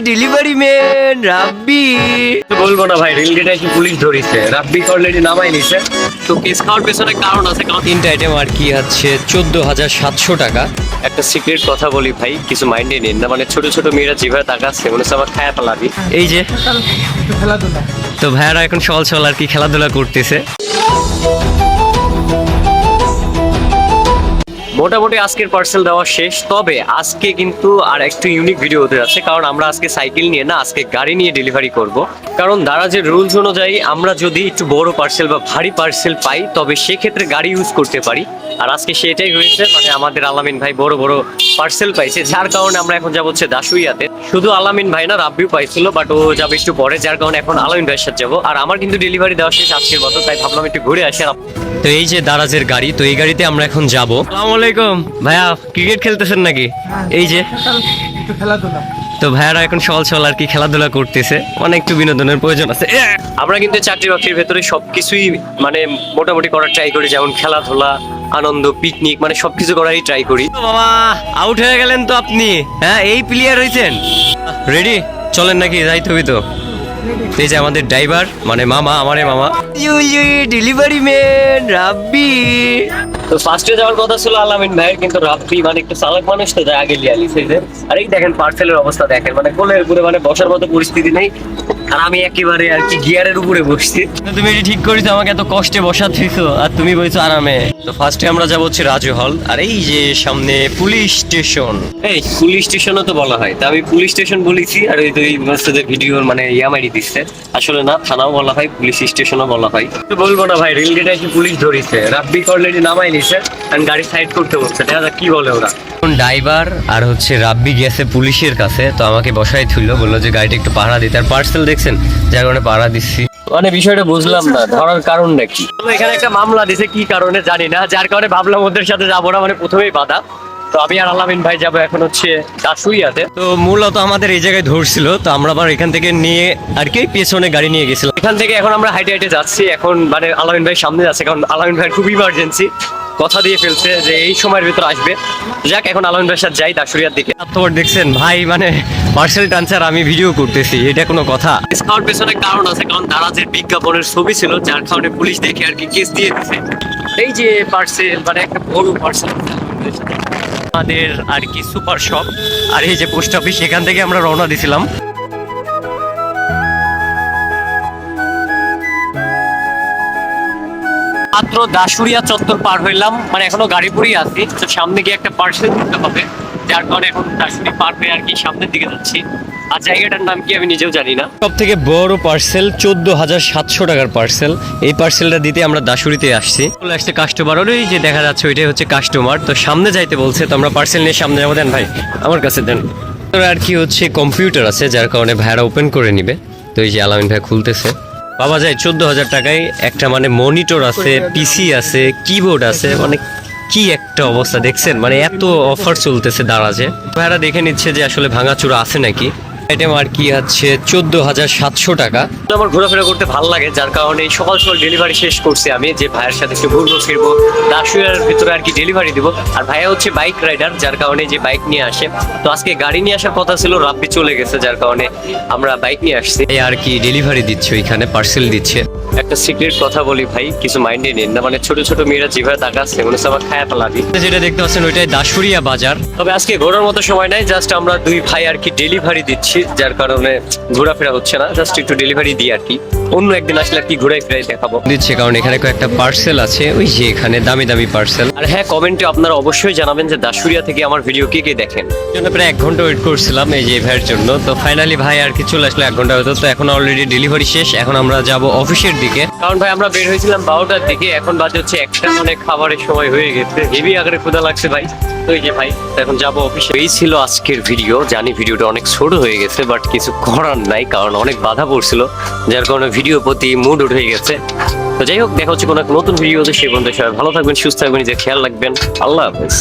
Delivery man রাব্বি বলবো না ভাই, রেলগেটে এসে পুলিশ ধরিছে, রাব্বি অলরেডি নামাই নিছে। তো কেস খাওয়ার পেছনে কারণ আছে, কারণ তিনটা আইটেম আর কি আছে 14,700 টাকা। একটা সিক্রেট কথা বলি ভাই, কিছু মাইন্ডে নিন না, মানে ছোট ছোট মেয়েরা যেভাবে তাকাচ্ছে মনে হচ্ছে আমার খায়া পালাবি। এই যে তো ভাইয়ারা এখন সকাল সকাল আর কি খেলাধুলা করতেছে। মোটামুটি আজকের পার্সেল দেওয়া শেষ, তবে আজকে কিন্তু আর একটু ইউনিক ভিডিও হতে যাচ্ছে, কারণ আমরা আজকে সাইকেল নিয়ে না, আজকে গাড়ি নিয়ে ডেলিভারি করব। কারণ দারাজের রুলস অনুযায়ী আমরা যদি একটু বড় পার্সেল বা ভারী পার্সেল পাই তবে সেক্ষেত্রে গাড়ি ইউজ করতে পারি। আর আজকে সেটাই হয়েছে, মানে আমাদের আলামিন ভাই বড় বড় পার্সেল পাইছে, যার কারণে আমরা এখন যাবো হচ্ছে দাসুইয়াতে। শুধু আলামিন ভাই না, রাব্বিও পাইছিল, বাট ও যাবে একটু পরে, যার কারণে এখন আলামিন ভাইয়ের সাথে যাবো। আর আমার কিন্তু ডেলিভারি দেওয়া শেষ আজকের মতো, তাই ভাবলাম একটু ঘুরে আসি। তো এই যে দারাজের গাড়ি, তো এই গাড়িতে আমরা এখন যাব। আসসালামু আলাইকুম ভাইয়া, ক্রিকেট খেলতেছেন নাকি? এই যে তো ভাইয়ারা এখন সকাল সকাল আর কি খেলাধুলা করতেছে, অনেক একটু বিনোদনের প্রয়োজন আছে। আমরা কিন্তু চাকরি বাকরির ভেতরে সবকিছুই মানে মোটামুটি করার ট্রাই করি, যেমন খেলাধুলা, আনন্দ, পিকনিক, মানে সবকিছু করারই ট্রাই করি। বাবা আউট হয়ে গেলেন তো আপনি, হ্যাঁ এই প্লেয়ার হয়েছেন। রেডি চলেন নাকি, যাইতে হবে তো। এই যে আমাদের ড্রাইভার মানে মামা, আমারে মামা ডেলিভারি ম্যান রাব্বি। তো ফার্স্টে যাওয়ার কথা ছিল আলামিন ভাইয়ের, কিন্তু রাব্বি মানে একটু চালাক মানুষ তো, যায় আগে লিয়ে আলিছে যে। আর এই দেখেন পার্সেলের অবস্থা দেখেন, মানে কোলের উপরে মানে বসার মতো পরিস্থিতি নেই, আর আমি একেবারে আর কি গিয়ারের উপরে বসছি। তুমি এটি ঠিক করেছো, আমাকে এত কষ্টে বসাচ্ছিস আর তুমি বলছো আরামে। তো ফার্স্টে আমরা যাবো হচ্ছে রাজু হল, আর এই যে সামনে পুলিশ স্টেশন। এই পুলিশ স্টেশনও তো বলা হয়, তা আমি পুলিশ স্টেশন বলেছি, আর ওই দুই মসজিদের ভিডিওর মানে ইয়ামারি দিচ্ছে। আসলে না, থানাও বলা হয়, পুলিশ স্টেশনও বলা হয়। তো বলবো না ভাই, রেলগেটে এসে পুলিশ ধরিছে, রাব্বি অলরেডি নামাই নিছে, আর গাড়ি সাইড করতে বলছে। দেখা যাক কি বলে ওরা। ড্রাইভার আর হচ্ছে রাব্বি গেছে পুলিশের কাছে, তো আমাকে বসাই থুইলো, বললো যে গাড়িটা একটু পাহারা দিতে, আর পার্সেল দেখছেন যার কারণে পাহারা দিচ্ছি। মানে বিষয়টা বুঝলাম না, ধরার কারণটা কি? এখানে একটা মামলা দিছে, কি কারণে জানি না, যার কারণে ভাবলাম ওদের সাথে যাবো না, মানে প্রথমেই বাধা। তো আমি আর আলামিন ভাই যাবো এখন হচ্ছে দাসুইয়াতে। তো মূলত আমাদের এই জায়গায় ধরছিল, তো আমরা আবার এখান থেকে নিয়ে আর কি পেছনে গাড়ি নিয়ে গেছিলাম। এখান থেকে এখন আমরা হাইটে হাইটে যাচ্ছি, এখন মানে আলামিন ভাই সামনে যাচ্ছে, কারণ আলামিন ভাইয়ের খুব ইমার্জেন্সি, কথা দিয়ে ফেলছে যে এই সময়ের ভিতর আসবে। যাক, এখন আলামিন ভাইয়ের সাথে যাই দাসুরিয়ার দিকে। তোমার দেখছেন ভাই, মানে পার্সেল টানছে আর আমি ভিডিও করতেছি, এটা কোনো কথা? ডিসকাউন্ট পেছনে কারণ আছে, কারণ দারাজের বিজ্ঞাপনের ছবি ছিল, যার কারণে পুলিশ দেখে আর কি কেস দিয়ে দিছে। এই যে পার্সেল, মানে একটা বড় পার্সেল আমাদের আর কি সুপার শপ, আর এই যে পোস্ট অফিস, এখান থেকে আমরা রওনা দিছিলাম। মাত্র দাসুরিয়া চত্বর পার হইলাম, মানে এখনো গাড়িপুরেই আছি। তো সামনে গিয়ে একটা পার্সেল দিতে হবে, যার কারণে এখন দাসুরি পার হয়ে আর কি সামনের দিকে যাচ্ছি। আর জায়গাটার নাম কি আমি নিজেও জানি না। সব থেকে বড় পার্সেল 14,700 টাকার পার্সেল, এই পার্সেলটা দিতে আমরা দাসুরিতে আসছি। চলে আসছে কাস্টমার, ওই যে দেখা যাচ্ছে ওইটাই হচ্ছে কাস্টমার। তো সামনে যাইতে বলছে, তো আমরা পার্সেল নিয়ে সামনে যাবো। দেন ভাই আমার কাছে দেন। আর কি হচ্ছে কম্পিউটার আছে, যার কারণে ভাইরা ওপেন করে নিবে। তো এই যে আলামিন ভাই খুলতেছে। পাওয়া যায় 14,000 টাকায় একটা, মানে মনিটর আছে, পিসি আছে, কিবোর্ড আছে, মানে কি একটা অবস্থা দেখছেন, মানে এত অফার চলতেছে দারাজে। ভাইরা দেখে নিচ্ছে যে আসলে ভাঙাচুরা আছে নাকি। আইটেম আর কি আছে 14,700 টাকা। আমার ঘোরাফেরা করতে ভালো লাগে, যার কারণে সকাল সকাল ডেলিভারি শেষ করছি আমি, যে ভাইয়ের সাথে একটু ঘুরবো ফিরবো, দাসুয়ার ভিতরে আর কি ডেলিভারি দিব। আর ভাইয়া হচ্ছে বাইক রাইডার, যার কারণে যে বাইক নিয়ে আসে। তো আজকে গাড়ি নিয়ে আসার কথা ছিল, রাব্বি চলে গেছে, যার কারণে আমরা বাইক নিয়ে আসছি। এই আর কি ডেলিভারি দিচ্ছে, ওইখানে পার্সেল দিচ্ছে। একটা সিক্রেট কথা বলি ভাই, কিছু মাইন্ডে নিন না, মানে ছোট ছোট মেয়েরা যেভাবে তাকাচ্ছে মনে হচ্ছে আমার খায়া পালাবি। যেটা দেখতে পাচ্ছেন ওইটাই দাসুরিয়া বাজার। তবে আজকে ঘোরার মতো সময় নাই, জাস্ট আমরা দুই ভাই আর কি ডেলিভারি দিচ্ছি, যার কারণে ঘোরাফেরা হচ্ছে না, জাস্ট একটু ডেলিভারি দিই আর কি। অন্য একদিন আসলে আর কি ঘুরাই ফিরাই দেখাবো দিচ্ছে, কারণ এখানে কয়েকটা পার্সেল আছে, ওই যে এখানে দামি দামি পার্সেল। আর হ্যাঁ, কমেন্টে আপনারা অবশ্যই জানাবেন যে দাসুরিয়া থেকে আমার ভিডিও কে কে দেখেন। জন্য প্রায় 1 ঘন্টা ওয়েট করছিলাম এই যে ভাইয়ের জন্য। তো ফাইনালি ভাই আর কি চলে আসলো 1 ঘন্টা হতো। তো এখন অলরেডি ডেলিভারি শেষ, এখন আমরা যাব অফিসের দিকে। কারণ ভাই আমরা বের হয়েছিলাম 12টার দিকে, এখন বাজে হচ্ছে 1টা, মানে খাবারের সময় হয়ে গেছে, হেভি আকারে ক্ষুধা লাগছে ভাই। তো এই যে ভাই এখন যাবো অফিসে। এই ছিল আজকের ভিডিও, জানি ভিডিওটা অনেক ছোট হয়ে গেছে, বাট কিছু করার নাই, কারণ অনেক বাধা পড়ছিল, যার কারণে ভিডিও প্রতি মুড উঠে গেছে। তো যাই হোক, দেখা হচ্ছে কোনো এক নতুন ভিডিওতে। সে পর্যন্ত সবাই ভালো থাকবেন, সুস্থ থাকবেন, নিজের খেয়াল রাখবেন। আল্লাহ হাফেজ।